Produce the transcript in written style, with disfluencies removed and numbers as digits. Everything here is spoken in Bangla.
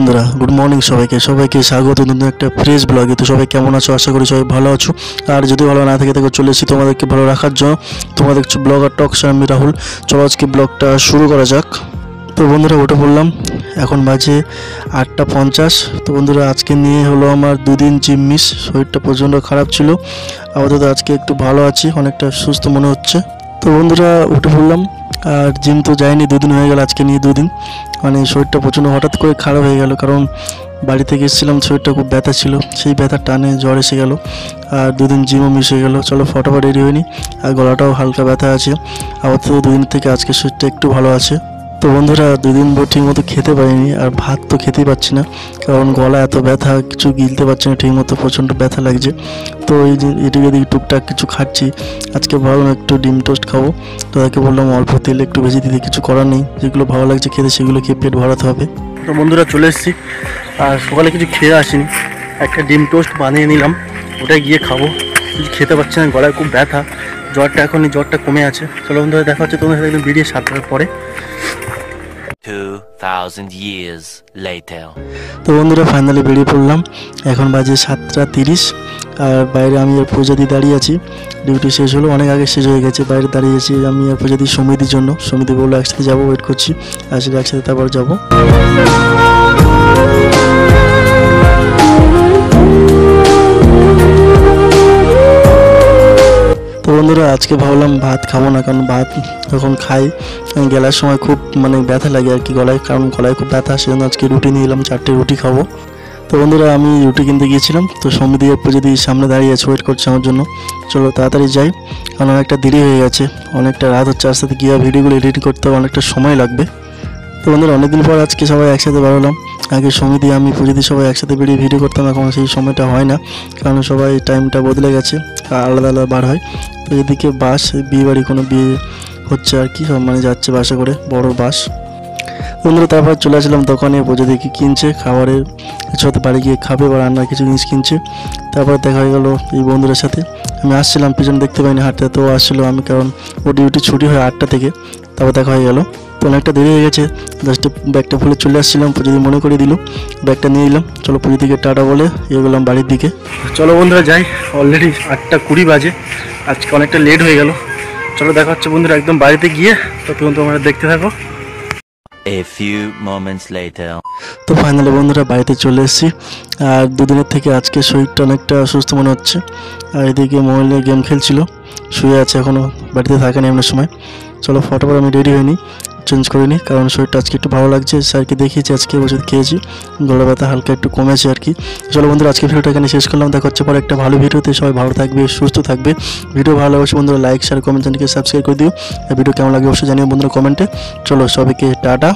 বন্ধুরা, গুড মর্নিং সবাইকে স্বাগত নতুন একটা ফ্রেশ ব্লগে। তো সবাই কেমন আছো? আশা করি সবাই ভালো আছো। আর যদি ভালো না থাকে তাহলে চলে এসেছি তোমাদেরকে ভালো রাখার জন্য। তোমরা দেখছো ব্লগার টক্স, আমি রাহুল। চলো আজকে ব্লগটা শুরু করা যাক। তো বন্ধুরা উঠে পড়লাম, এখন বাজে 8:50। তো বন্ধুরা আজকে নিয়ে হলো আমার দুদিন জিম মিস। শরীরটা প্রচণ্ড খারাপ ছিল, আপাতত আজকে একটু ভালো আছি, অনেকটা সুস্থ মনে হচ্ছে। তো বন্ধুরা উঠে পড়লাম, আর জিম তো যাইনি, দুদিন হয়ে গেল, আজকে নিয়ে দুদিন। মানে শরীরটা প্রচণ্ড হঠাৎ করে খারাপ হয়ে গেল, কারণ বাড়ি থেকে এসেছিলাম, শরীরটা খুব ব্যথা ছিল, সেই ব্যথার টানে জ্বর এসে গেল, আর দুদিন জিমও মিস হয়ে গেল। চলো ফটাফট রেডি হয়নি, আর গলাটাও হালকা ব্যথা আছে। আপাতত দুদিন থেকে আজকে শরীরটা একটু ভালো আছে। তো বন্ধুরা দুদিন ঠিক মতো খেতে পারিনি, আর ভাত তো খেতেই পাচ্ছি না, কারণ গলা এত ব্যথা, কিছু গিলতে পারছি না ঠিক মতো, প্রচণ্ড ব্যথা লাগছে। তো এই যে এদিকে এদিকে টুকটাক কিছু খাচ্ছি। আজকে ভাবলাম একটু ডিম টোস্ট খাবো, তো তাকে বললাম অল্প তেল একটু ভেজে দিতে, কিছু করার নেই, যেগুলো ভালো লাগছে খেতে সেগুলো খেয়ে পেট ভরাতে হবে। তো বন্ধুরা চলে এসেছি, আর সকালে কিছু খেয়ে আসিনি, একটা ডিম টোস্ট বানিয়ে নিলাম, ওটাই গিয়ে খাবো। কিছু খেতে পারছি না, গলায় খুব ব্যথা, জ্বরটা কমে আছে। চলো বন্ধুরা দেখা হচ্ছে তোমাদের সাথে একদম ভিডিও 7টার পরে। 2000 years later. তো বন্ধুরা ফাইনালি বেরিয়ে পড়লাম, এখন বাজে 7:30, আর বাইরে আমি আর প্রজাতি দাঁড়িয়ে আছি। ডিউটি শেষ হলো, অনেক আগে শেষ হয়ে গেছে, বাইরে দাঁড়িয়ে আছি আমি আর প্রজাতি সমিতির জন্য। সমিতি বললো একসাথে যাবো, ওয়েট করছি, আসলে একসাথে তারপর যাবো। তো বন্ধুরা আজকে ভাবলাম ভাত খাবো না, কারণ ভাত যখন খাই গেলার সময় খুব ব্যথা লাগে আর কি গলায়, কারণ গলায় খুব ব্যথা, সেজন্য আজকে রুটি নিয়ে এলাম, 4টে রুটি খাবো। তো বন্ধুরা আমি রুটি কিনতে গিয়েছিলাম, তো সমিতি যদি সামনে দাঁড়িয়ে আছে, ওয়েট করছে আমার জন্য। চলো তাড়াতাড়ি যাই, কারণ অনেকটা দেরি হয়ে গেছে, অনেকটা রাত হচ্ছে, আস্তে আস্তে গিয়ে ভিডিওগুলো এডিট করতে অনেকটা সময় লাগবে। তো বন্ধুরা অনেকদিন পর আজকে সবাই একসাথে বেরোলাম। আগে সমিতি আমি প্রতিদি সবাই একসাথে বেরিয়ে ভিডিও করতাম, এখন সেই সময়টা হয় না, কারণ সবাই টাইমটা বদলে গেছে, আলাদা আলাদা বার হয়। তো এদিকে বাস, বিয়ে বাড়ি কোনো বিয়ে হচ্ছে আর কি, সব যাচ্ছে বাসে করে, বড় বাস। বন্ধুরা তারপর চলে আসলাম দোকানে, প্রজাতি কি কিনছে খাবারের কিছু, হতে বাড়ি গিয়ে খাবে বা রান্নার কিছু জিনিস কিনছে। তারপর দেখা হয়ে গেলো এই বন্ধুদের সাথে, আমি আসছিলাম পিছনে দেখতে পাইনি হাঁটতে, তো আসছিলো আমি, কারণ ও ডিউটি ছুটি হয় 8টা থেকে। তারপর দেখা হয়ে গেলো, তো অনেকটা দেরি হয়ে গেছে, জাস্ট ব্যাগটা খুলে চলে আসছিলাম, প্রজাতি মনে করে দিল, ব্যাগটা নিয়ে নিলাম। চলো প্রজাতিকে টাটা বলে এগোলাম বাড়ির দিকে। চলো বন্ধুরা যাই, অলরেডি 8:20 বাজে, আজকে অনেকটা লেট হয়ে গেল। চলো দেখা হচ্ছে বন্ধুরা একদম বাড়িতে গিয়ে, ততক্ষণ তোমরা দেখতে থাকো। A few moments later. তো ফাইনালি বন্ধুরা বাড়িতে চলে এসেছি, আর দুদিনের থেকে আজকে শরীরটা অনেকটা অসুস্থ মনে হচ্ছে। আর এদিকে মোবাইলে গেম খেলছিল, শুয়ে আছে, এখনও বাড়িতে থাকেনি এমন সময়। চলো ফটোফট আমি রেডি হইনি, চেঞ্জ করিনি, কারণ শরীরটা আজকে একটু ভালো লাগছে, স্যারকে দেখিয়েছি, আজকে ওষুধ খেয়েছি, গলা ব্যথা হালকা একটু কমেছে আর কি। চলো বন্ধুরা আজকে ভিডিওটা এখানে শেষ করলাম, দেখা হচ্ছে পরে একটা ভালো ভিডিওতে। সবাই ভালো থাকবে, সুস্থ থাকবে। ভিডিও ভালো লাগছে বন্ধুরা লাইক শেয়ার কমেন্ট, চ্যানেলকে সাবস্ক্রাইব করে দিও। আর ভিডিও কেমন লাগে অবশ্যই জানিও বন্ধুরা কমেন্টে। চলো সবাইকে টাটা।